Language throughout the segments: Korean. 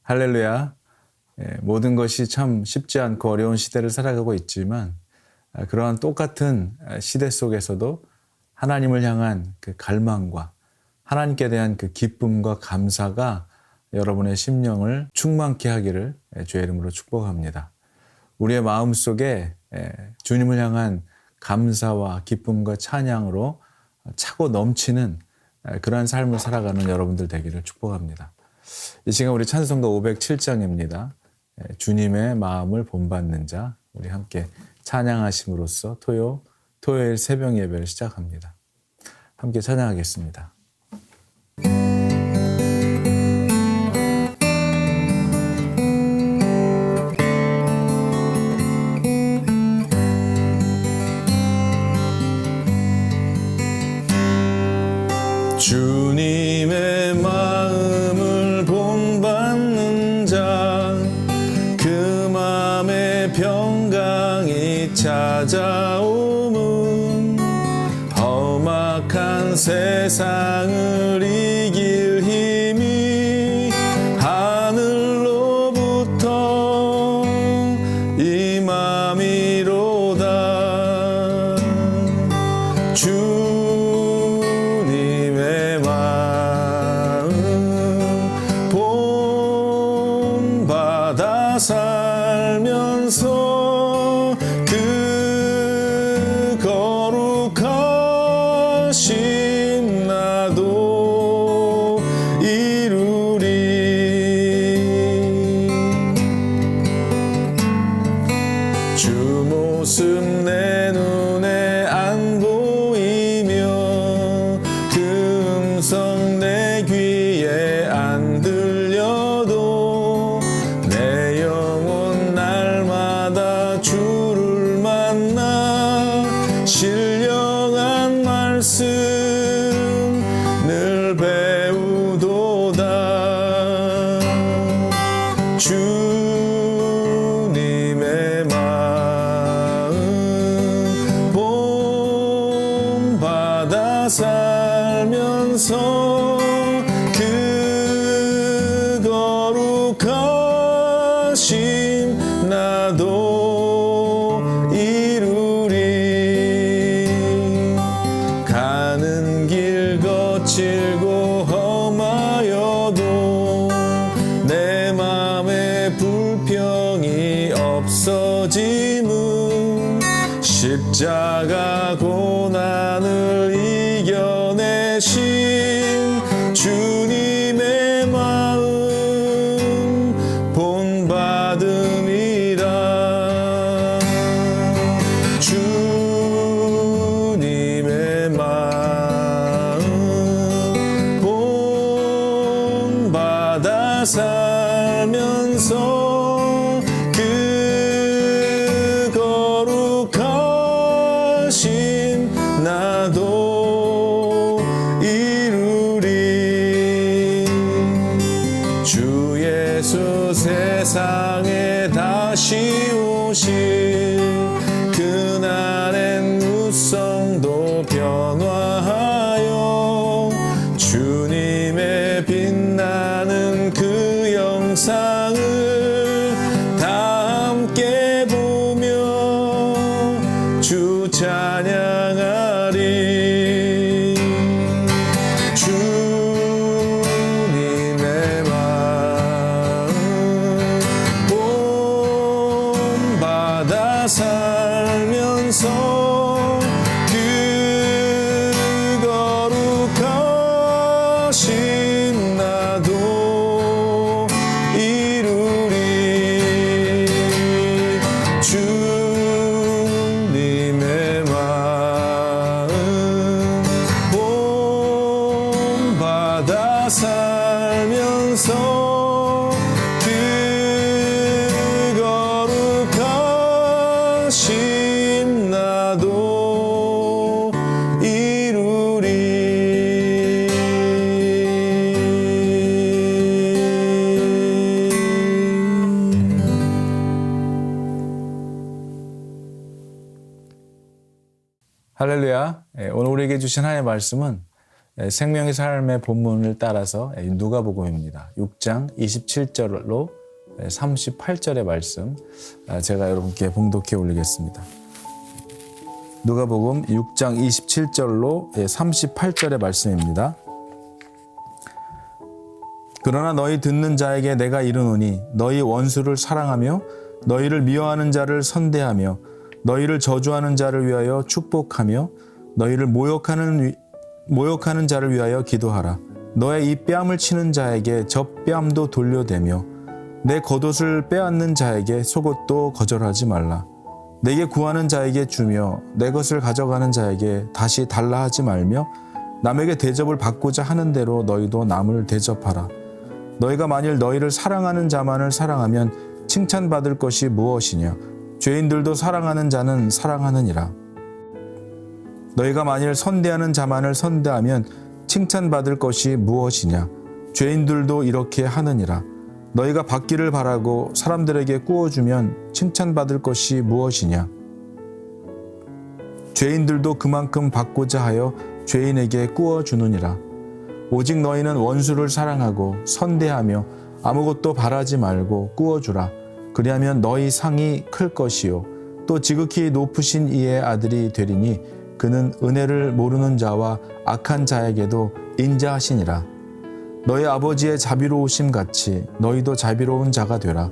할렐루야. 모든 것이 참 쉽지 않고 어려운 시대를 살아가고 있지만 그러한 똑같은 시대 속에서도 하나님을 향한 그 갈망과 하나님께 대한 그 기쁨과 감사가 여러분의 심령을 충만케 하기를 주의 이름으로 축복합니다. 우리의 마음속에 주님을 향한 감사와 기쁨과 찬양으로 차고 넘치는 그러한 삶을 살아가는 여러분들 되기를 축복합니다. 이 시간 우리 찬송가 507장입니다. 주님의 마음을 본받는 자, 우리 함께 찬양하심으로써 토요일 새벽 예배를 시작합니다. 함께 찬양하겠습니다. 주님의 마음을 본받는 자, 그 마음에 평강이 찾아오면 험악한 세상을 이길 힘이 하늘로부터 임함이로다. 주님의 마음 본받아 살면서 그 거룩하신 나도 이루리. 주 모습 내 눈에 안 보이며 그 음성 내 귀에 안 들려도 내 영혼 날마다 주를 만나 신령한 말씀 늘 배우도다. 주님의 마음 본받아 살면서 그 거룩하심 나도 이루리. 가는 길 거칠고 험하여도 내 맘에 불평이 없어짐은 십자가 고난을 이겨내신 주님의 마음 본받음이라. 주님의 마음 본받아 살면서 그 거룩하신 나도 이루리. 주 예수 세상에 다시 오실 그날엔 우성도 변화하여 주님의 빛나는 그 영상을 다 함께 보며 주 찬양하리. 주님의 마음 본받아 살면서 그 거룩하신 나도 이루리. 주님의 마음 본받아 살면서 그 거룩하신 나도 이루리. 할렐루야. 오늘 우리에게 주신 하나님의 말씀은 생명의 삶의 본문을 따라서 누가복음입니다. 6장 27절로 38절의 말씀 제가 여러분께 봉독해 올리겠습니다. 누가복음 6장 27절로 38절의 말씀입니다. 그러나 너희 듣는 자에게 내가 이르노니 너희 원수를 사랑하며 너희를 미워하는 자를 선대하며 너희를 저주하는 자를 위하여 축복하며 너희를 모욕하는 자를 위하여 기도하라. 너의 이 뺨을 치는 자에게 저 뺨도 돌려대며 내 겉옷을 빼앗는 자에게 속옷도 거절하지 말라. 내게 구하는 자에게 주며 내 것을 가져가는 자에게 다시 달라 하지 말며 남에게 대접을 받고자 하는 대로 너희도 남을 대접하라. 너희가 만일 너희를 사랑하는 자만을 사랑하면 칭찬받을 것이 무엇이냐? 죄인들도 사랑하는 자는 사랑하느니라. 너희가 만일 선대하는 자만을 선대하면 칭찬받을 것이 무엇이냐? 죄인들도 이렇게 하느니라. 너희가 받기를 바라고 사람들에게 꾸어주면 칭찬받을 것이 무엇이냐? 죄인들도 그만큼 받고자 하여 죄인에게 꾸어주느니라. 오직 너희는 원수를 사랑하고 선대하며 아무것도 바라지 말고 꾸어주라. 그리하면 너희 상이 클 것이요 또 지극히 높으신 이의 아들이 되리니 그는 은혜를 모르는 자와 악한 자에게도 인자하시니라. 너희 아버지의 자비로우심 같이 너희도 자비로운 자가 되라.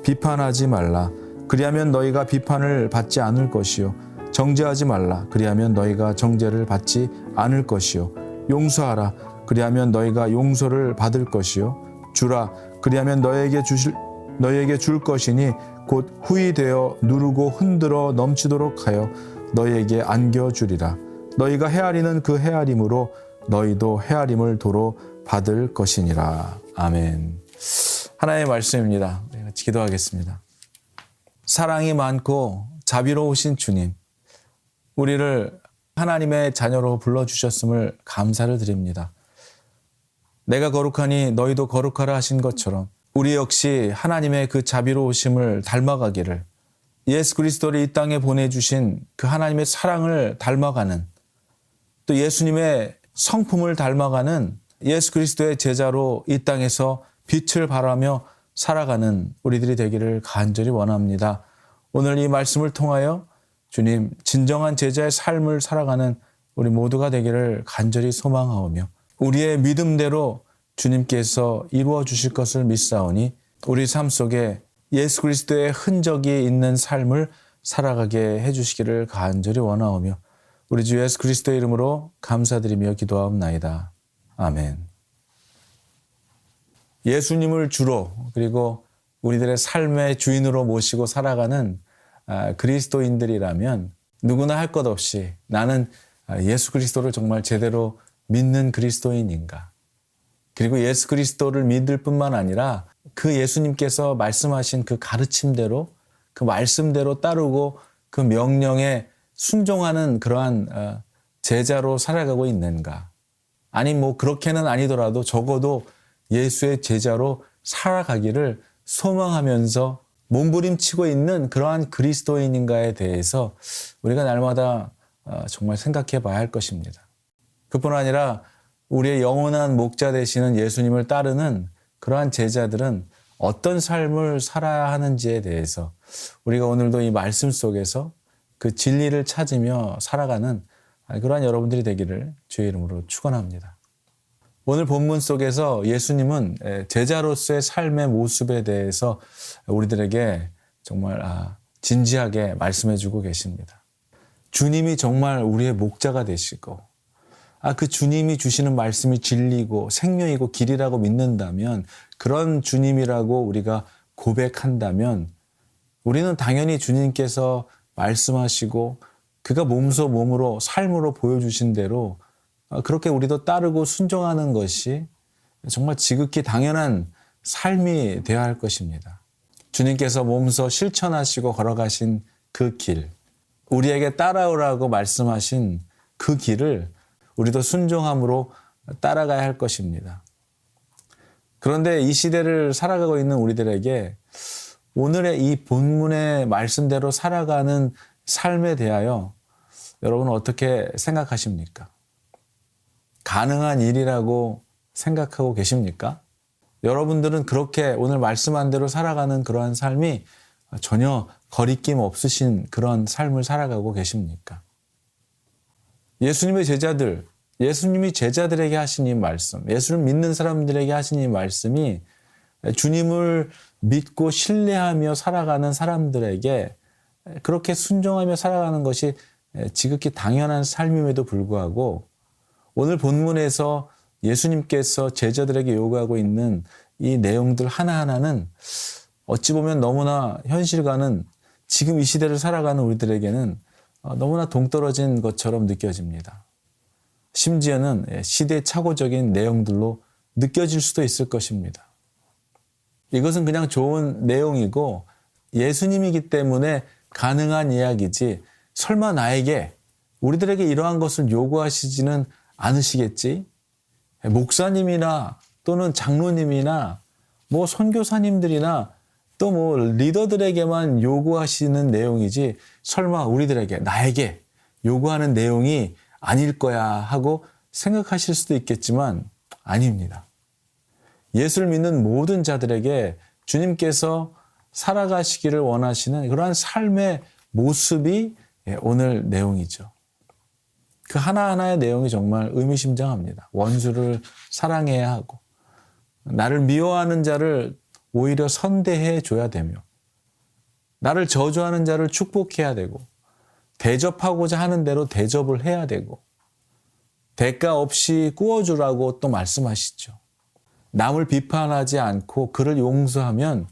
비판하지 말라. 그리하면 너희가 비판을 받지 않을 것이요 정죄하지 말라. 그리하면 너희가 정죄를 받지 않을 것이요 용서하라. 그리하면 너희가 용서를 받을 것이요 주라. 그리하면 너희에게 줄 것이니 곧 후히 되어 누르고 흔들어 넘치도록 하여 너희에게 안겨주리라. 너희가 헤아리는 그 헤아림으로 너희도 헤아림을 도로 받을 것이니라. 아멘. 하나님의 말씀입니다. 같이 기도하겠습니다. 사랑이 많고 자비로우신 주님, 우리를 하나님의 자녀로 불러주셨음을 감사를 드립니다. 내가 거룩하니 너희도 거룩하라 하신 것처럼 우리 역시 하나님의 그 자비로우심을 닮아가기를, 예수 그리스도를 이 땅에 보내주신 그 하나님의 사랑을 닮아가는, 또 예수님의 성품을 닮아가는 예수 그리스도의 제자로 이 땅에서 빛을 발하며 살아가는 우리들이 되기를 간절히 원합니다. 오늘 이 말씀을 통하여 주님, 진정한 제자의 삶을 살아가는 우리 모두가 되기를 간절히 소망하오며 우리의 믿음대로 주님께서 이루어 주실 것을 믿사오니 우리 삶 속에 예수 그리스도의 흔적이 있는 삶을 살아가게 해주시기를 간절히 원하오며 우리 주 예수 그리스도의 이름으로 감사드리며 기도하옵나이다. 아멘. 예수님을 주로 그리고 우리들의 삶의 주인으로 모시고 살아가는 그리스도인들이라면 누구나 할 것 없이 나는 예수 그리스도를 정말 제대로 믿는 그리스도인인가? 그리고 예수 그리스도를 믿을 뿐만 아니라 그 예수님께서 말씀하신 그 가르침대로 그 말씀대로 따르고 그 명령에 순종하는 그러한 제자로 살아가고 있는가? 아니 그렇게는 아니더라도 적어도 예수의 제자로 살아가기를 소망하면서 몸부림치고 있는 그러한 그리스도인인가에 대해서 우리가 날마다 정말 생각해 봐야 할 것입니다. 그뿐 아니라 우리의 영원한 목자 되시는 예수님을 따르는 그러한 제자들은 어떤 삶을 살아야 하는지에 대해서 우리가 오늘도 이 말씀 속에서 그 진리를 찾으며 살아가는 그러한 여러분들이 되기를 주의 이름으로 축원합니다. 오늘 본문 속에서 예수님은 제자로서의 삶의 모습에 대해서 우리들에게 정말 진지하게 말씀해 주고 계십니다. 주님이 정말 우리의 목자가 되시고 그 주님이 주시는 말씀이 진리고 생명이고 길이라고 믿는다면, 그런 주님이라고 우리가 고백한다면 우리는 당연히 주님께서 말씀하시고 그가 몸소 몸으로 삶으로 보여주신 대로 그렇게 우리도 따르고 순종하는 것이 정말 지극히 당연한 삶이 되어야 할 것입니다. 주님께서 몸소 실천하시고 걸어가신 그 길, 우리에게 따라오라고 말씀하신 그 길을 우리도 순종함으로 따라가야 할 것입니다. 그런데 이 시대를 살아가고 있는 우리들에게 오늘의 이 본문의 말씀대로 살아가는 삶에 대하여 여러분은 어떻게 생각하십니까? 가능한 일이라고 생각하고 계십니까? 여러분들은 그렇게 오늘 말씀한 대로 살아가는 그러한 삶이 전혀 거리낌 없으신 그런 삶을 살아가고 계십니까? 예수님의 제자들, 예수님이 제자들에게 하신 이 말씀, 예수를 믿는 사람들에게 하신 이 말씀이 주님을 믿고 신뢰하며 살아가는 사람들에게 그렇게 순종하며 살아가는 것이 지극히 당연한 삶임에도 불구하고 오늘 본문에서 예수님께서 제자들에게 요구하고 있는 이 내용들 하나하나는 어찌 보면 너무나 현실과는 지금 이 시대를 살아가는 우리들에게는 너무나 동떨어진 것처럼 느껴집니다. 심지어는 시대착오적인 내용들로 느껴질 수도 있을 것입니다. 이것은 그냥 좋은 내용이고 예수님이기 때문에 가능한 이야기지 설마 나에게 우리들에게 이러한 것을 요구하시지는 않으시겠지? 목사님이나 또는 장로님이나 뭐 선교사님들이나 또 뭐 리더들에게만 요구하시는 내용이지 설마 우리들에게 나에게 요구하는 내용이 아닐 거야 하고 생각하실 수도 있겠지만 아닙니다. 예수를 믿는 모든 자들에게 주님께서 살아가시기를 원하시는 그러한 삶의 모습이 오늘 내용이죠. 그 하나하나의 내용이 정말 의미심장합니다. 원수를 사랑해야 하고 나를 미워하는 자를 오히려 선대해 줘야 되며 나를 저주하는 자를 축복해야 되고 대접하고자 하는 대로 대접을 해야 되고 대가 없이 구워주라고 또 말씀하시죠. 남을 비판하지 않고 그를 용서하면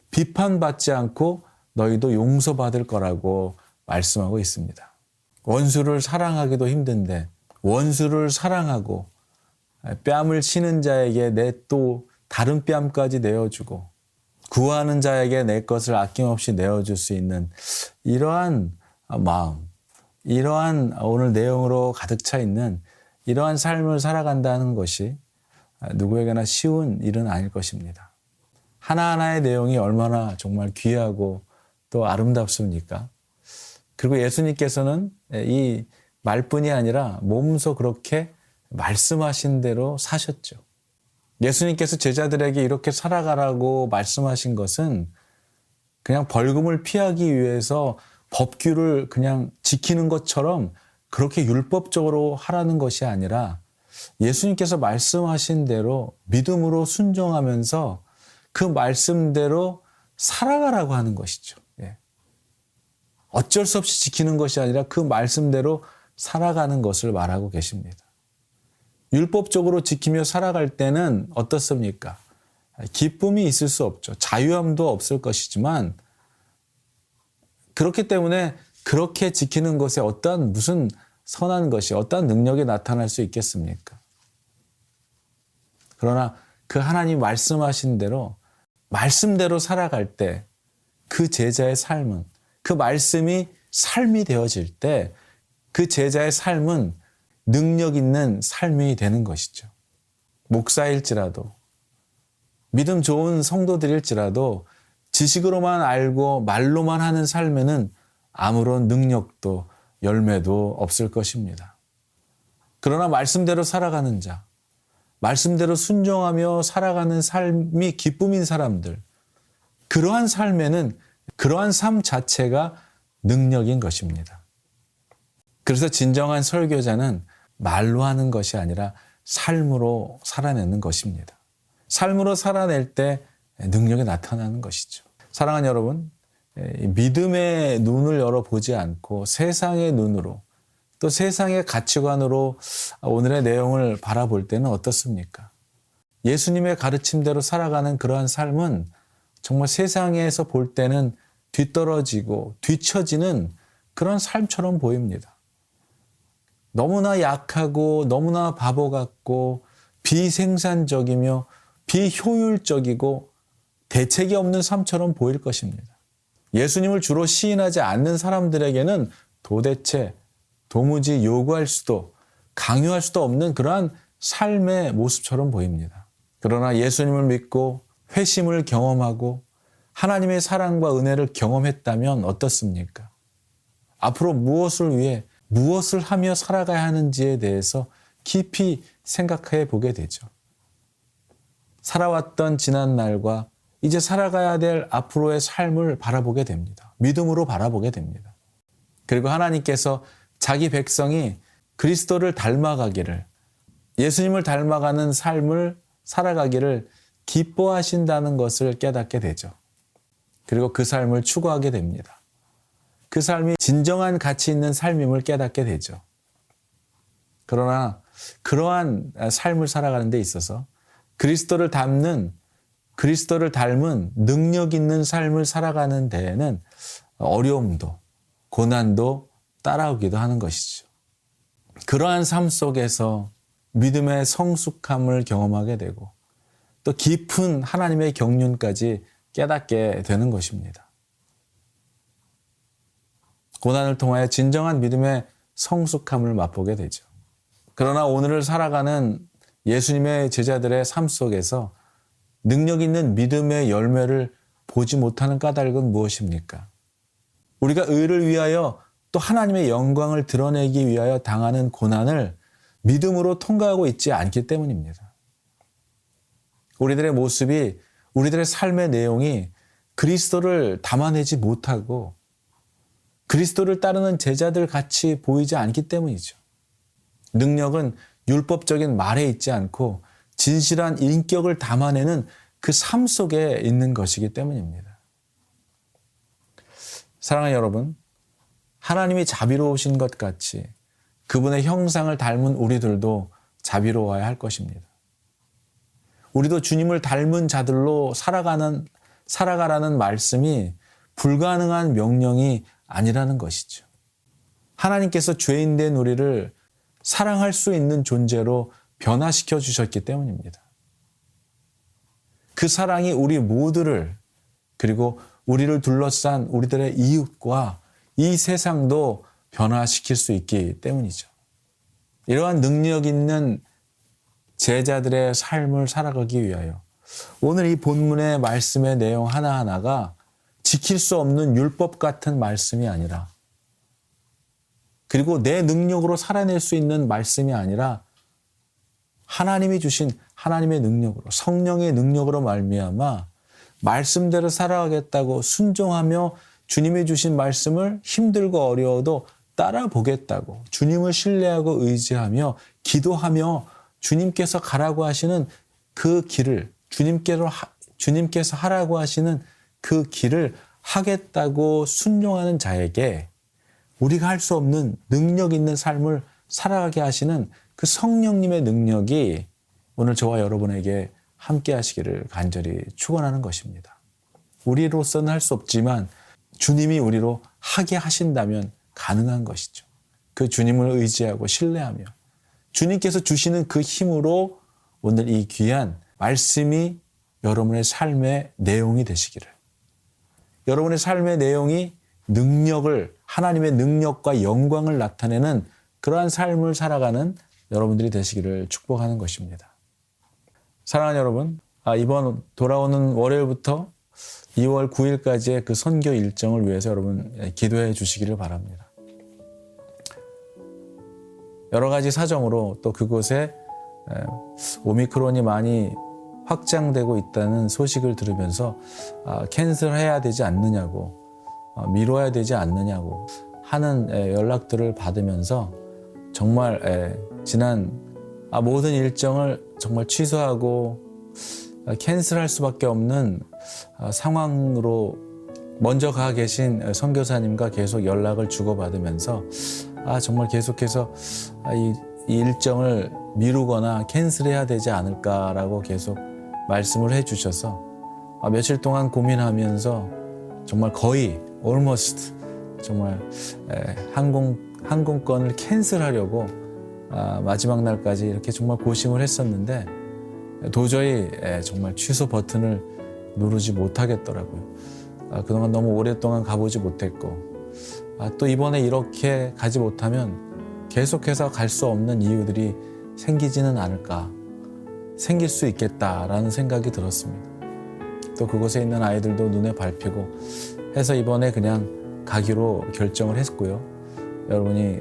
비판받지 않고 너희도 용서받을 거라고 말씀하고 있습니다. 원수를 사랑하기도 힘든데 원수를 사랑하고 뺨을 치는 자에게 내 또 다른 뺨까지 내어주고 구하는 자에게 내 것을 아낌없이 내어줄 수 있는 이러한 마음, 이러한 오늘 내용으로 가득 차 있는 이러한 삶을 살아간다는 것이 누구에게나 쉬운 일은 아닐 것입니다. 하나하나의 내용이 얼마나 정말 귀하고 또 아름답습니까? 그리고 예수님께서는 이 말뿐이 아니라 몸소 그렇게 말씀하신 대로 사셨죠. 예수님께서 제자들에게 이렇게 살아가라고 말씀하신 것은 그냥 벌금을 피하기 위해서 법규를 그냥 지키는 것처럼 그렇게 율법적으로 하라는 것이 아니라 예수님께서 말씀하신 대로 믿음으로 순종하면서 그 말씀대로 살아가라고 하는 것이죠. 어쩔 수 없이 지키는 것이 아니라 그 말씀대로 살아가는 것을 말하고 계십니다. 율법적으로 지키며 살아갈 때는 어떻습니까? 기쁨이 있을 수 없죠. 자유함도 없을 것이지만 그렇기 때문에 그렇게 지키는 것에 어떠한 무슨 선한 것이 어떠한 능력이 나타날 수 있겠습니까? 그러나 그 하나님 말씀하신 대로 말씀대로 살아갈 때 그 제자의 삶은 그 말씀이 삶이 되어질 때 그 제자의 삶은 능력 있는 삶이 되는 것이죠. 목사일지라도 믿음 좋은 성도들일지라도 지식으로만 알고 말로만 하는 삶에는 아무런 능력도 열매도 없을 것입니다. 그러나 말씀대로 살아가는 자, 말씀대로 순종하며 살아가는 삶이 기쁨인 사람들, 그러한 삶에는 그러한 삶 자체가 능력인 것입니다. 그래서 진정한 설교자는 말로 하는 것이 아니라 삶으로 살아내는 것입니다. 삶으로 살아낼 때 능력이 나타나는 것이죠. 사랑하는 여러분, 믿음의 눈을 열어보지 않고 세상의 눈으로 또 세상의 가치관으로 오늘의 내용을 바라볼 때는 어떻습니까? 예수님의 가르침대로 살아가는 그러한 삶은 정말 세상에서 볼 때는 뒤떨어지고 뒤처지는 그런 삶처럼 보입니다. 너무나 약하고 너무나 바보 같고 비생산적이며 비효율적이고 대책이 없는 삶처럼 보일 것입니다. 예수님을 주로 시인하지 않는 사람들에게는 도무지 요구할 수도 강요할 수도 없는 그러한 삶의 모습처럼 보입니다. 그러나 예수님을 믿고 회심을 경험하고 하나님의 사랑과 은혜를 경험했다면 어떻습니까? 앞으로 무엇을 위해 무엇을 하며 살아가야 하는지에 대해서 깊이 생각해 보게 되죠. 살아왔던 지난 날과 이제 살아가야 될 앞으로의 삶을 바라보게 됩니다. 믿음으로 바라보게 됩니다. 그리고 하나님께서 자기 백성이 그리스도를 닮아가기를, 예수님을 닮아가는 삶을 살아가기를 기뻐하신다는 것을 깨닫게 되죠. 그리고 그 삶을 추구하게 됩니다. 그 삶이 진정한 가치 있는 삶임을 깨닫게 되죠. 그러나 그러한 삶을 살아가는 데 있어서 그리스도를 닮은 능력 있는 삶을 살아가는 데에는 어려움도 고난도 따라오기도 하는 것이죠. 그러한 삶 속에서 믿음의 성숙함을 경험하게 되고 또 깊은 하나님의 경륜까지 깨닫게 되는 것입니다. 고난을 통하여 진정한 믿음의 성숙함을 맛보게 되죠. 그러나 오늘을 살아가는 예수님의 제자들의 삶 속에서 능력 있는 믿음의 열매를 보지 못하는 까닭은 무엇입니까? 우리가 의를 위하여 또 하나님의 영광을 드러내기 위하여 당하는 고난을 믿음으로 통과하고 있지 않기 때문입니다. 우리들의 모습이, 우리들의 삶의 내용이 그리스도를 담아내지 못하고 그리스도를 따르는 제자들 같이 보이지 않기 때문이죠. 능력은 율법적인 말에 있지 않고 진실한 인격을 담아내는 그 삶 속에 있는 것이기 때문입니다. 사랑하는 여러분, 하나님이 자비로우신 것 같이 그분의 형상을 닮은 우리들도 자비로워야 할 것입니다. 우리도 주님을 닮은 자들로 살아가라는 말씀이 불가능한 명령이 아니라는 것이죠. 하나님께서 죄인된 우리를 사랑할 수 있는 존재로 변화시켜 주셨기 때문입니다. 그 사랑이 우리 모두를, 그리고 우리를 둘러싼 우리들의 이웃과 이 세상도 변화시킬 수 있기 때문이죠. 이러한 능력 있는 제자들의 삶을 살아가기 위하여 오늘 이 본문의 말씀의 내용 하나하나가 지킬 수 없는 율법 같은 말씀이 아니라, 그리고 내 능력으로 살아낼 수 있는 말씀이 아니라 하나님이 주신 하나님의 능력으로, 성령의 능력으로 말미암아 말씀대로 살아가겠다고 순종하며 주님이 주신 말씀을 힘들고 어려워도 따라 보겠다고 주님을 신뢰하고 의지하며 기도하며 주님께서 가라고 하시는 그 길을, 주님께서 하라고 하시는 그 길을 하겠다고 순종하는 자에게 우리가 할 수 없는 능력 있는 삶을 살아가게 하시는 그 성령님의 능력이 오늘 저와 여러분에게 함께 하시기를 간절히 축원하는 것입니다. 우리로서는 할 수 없지만 주님이 우리로 하게 하신다면 가능한 것이죠. 그 주님을 의지하고 신뢰하며 주님께서 주시는 그 힘으로 오늘 이 귀한 말씀이 여러분의 삶의 내용이 되시기를, 여러분의 삶의 내용이 능력을, 하나님의 능력과 영광을 나타내는 그러한 삶을 살아가는 여러분들이 되시기를 축복하는 것입니다. 사랑하는 여러분, 이번 돌아오는 월요일부터 2월 9일까지의 그 선교 일정을 위해서 여러분 기도해 주시기를 바랍니다. 여러 가지 사정으로 또 그곳에 오미크론이 많이 확장되고 있다는 소식을 들으면서 캔슬해야 되지 않느냐고, 미뤄야 되지 않느냐고 하는 연락들을 받으면서 정말 지난 모든 일정을 정말 취소하고 캔슬할 수밖에 없는 상황으로 먼저 가 계신 선교사님과 계속 연락을 주고받으면서 정말 계속해서 이 일정을 미루거나 캔슬해야 되지 않을까라고 계속 말씀을 해주셔서 며칠 동안 고민하면서 정말 거의 almost 정말 항공권을 캔슬하려고 마지막 날까지 이렇게 정말 고심을 했었는데 도저히 정말 취소 버튼을 누르지 못하겠더라고요. 그동안 너무 오랫동안 가보지 못했고 또 이번에 이렇게 가지 못하면 계속해서 갈 수 없는 이유들이 생기지는 않을까, 생길 수 있겠다라는 생각이 들었습니다. 또 그곳에 있는 아이들도 눈에 밟히고 해서 이번에 그냥 가기로 결정을 했고요. 여러분이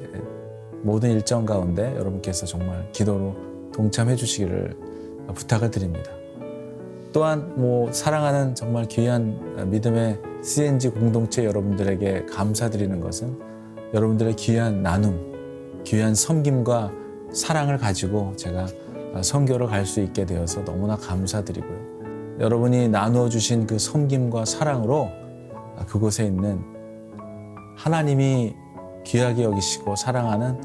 모든 일정 가운데 여러분께서 정말 기도로 동참해 주시기를 부탁을 드립니다. 또한 사랑하는 정말 귀한 믿음의 CNG 공동체 여러분들에게 감사드리는 것은 여러분들의 귀한 나눔, 귀한 섬김과 사랑을 가지고 제가 선교를 갈 수 있게 되어서 너무나 감사드리고요. 여러분이 나누어 주신 그 섬김과 사랑으로 그곳에 있는 하나님이 귀하게 여기시고 사랑하는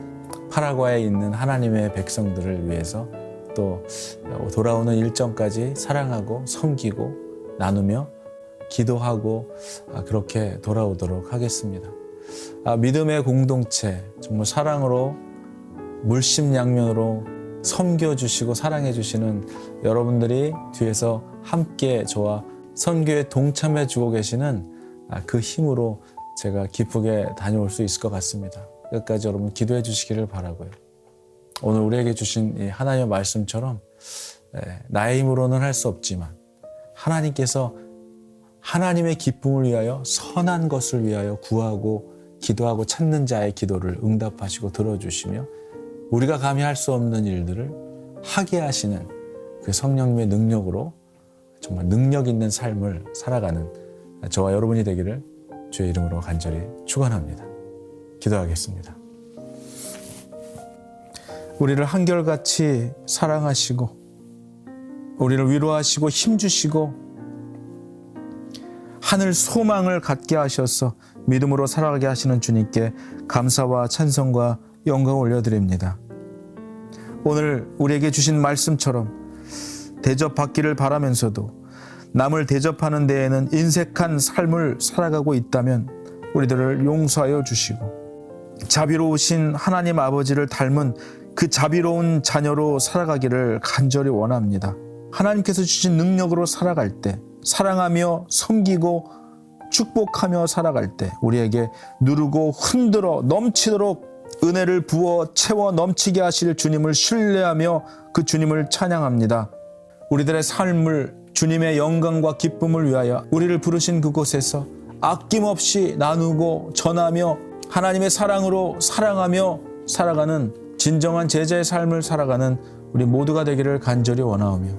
파라과이에 있는 하나님의 백성들을 위해서 또 돌아오는 일정까지 사랑하고 섬기고 나누며 기도하고 그렇게 돌아오도록 하겠습니다. 믿음의 공동체, 정말 사랑으로 물심양면으로 섬겨주시고 사랑해주시는 여러분들이 뒤에서 함께 저와 선교에 동참해주고 계시는 그 힘으로 제가 기쁘게 다녀올 수 있을 것 같습니다. 끝까지 여러분 기도해 주시기를 바라고요. 오늘 우리에게 주신 이 하나님의 말씀처럼 나의 힘으로는 할 수 없지만 하나님께서 하나님의 기쁨을 위하여 선한 것을 위하여 구하고 기도하고 찾는 자의 기도를 응답하시고 들어주시며 우리가 감히 할 수 없는 일들을 하게 하시는 그 성령님의 능력으로 정말 능력 있는 삶을 살아가는 저와 여러분이 되기를 주의 이름으로 간절히 축원합니다. 기도하겠습니다. 우리를 한결같이 사랑하시고 우리를 위로하시고 힘주시고 하늘 소망을 갖게 하셔서 믿음으로 살아가게 하시는 주님께 감사와 찬송과 영광을 올려드립니다. 오늘 우리에게 주신 말씀처럼 대접받기를 바라면서도 남을 대접하는 데에는 인색한 삶을 살아가고 있다면 우리들을 용서하여 주시고 자비로우신 하나님 아버지를 닮은 그 자비로운 자녀로 살아가기를 간절히 원합니다. 하나님께서 주신 능력으로 살아갈 때 사랑하며 섬기고 축복하며 살아갈 때 우리에게 누르고 흔들어 넘치도록 은혜를 부어 채워 넘치게 하실 주님을 신뢰하며 그 주님을 찬양합니다. 우리들의 삶을 주님의 영광과 기쁨을 위하여 우리를 부르신 그곳에서 아낌없이 나누고 전하며 하나님의 사랑으로 사랑하며 살아가는 진정한 제자의 삶을 살아가는 우리 모두가 되기를 간절히 원하오며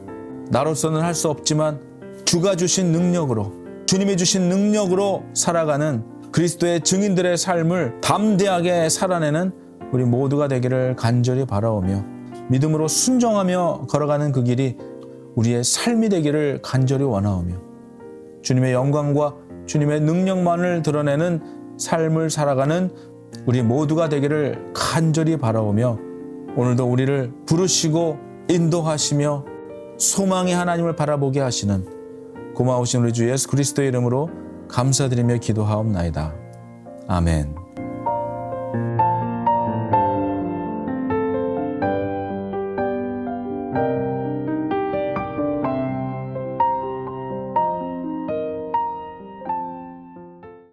나로서는 할 수 없지만 주가 주신 능력으로 주님이 주신 능력으로 살아가는 그리스도의 증인들의 삶을 담대하게 살아내는 우리 모두가 되기를 간절히 바라오며 믿음으로 순종하며 걸어가는 그 길이 우리의 삶이 되기를 간절히 원하오며 주님의 영광과 주님의 능력만을 드러내는 삶을 살아가는 우리 모두가 되기를 간절히 바라오며 오늘도 우리를 부르시고 인도하시며 소망의 하나님을 바라보게 하시는 고마우신 우리 주 예수 그리스도의 이름으로 감사드리며 기도하옵나이다. 아멘.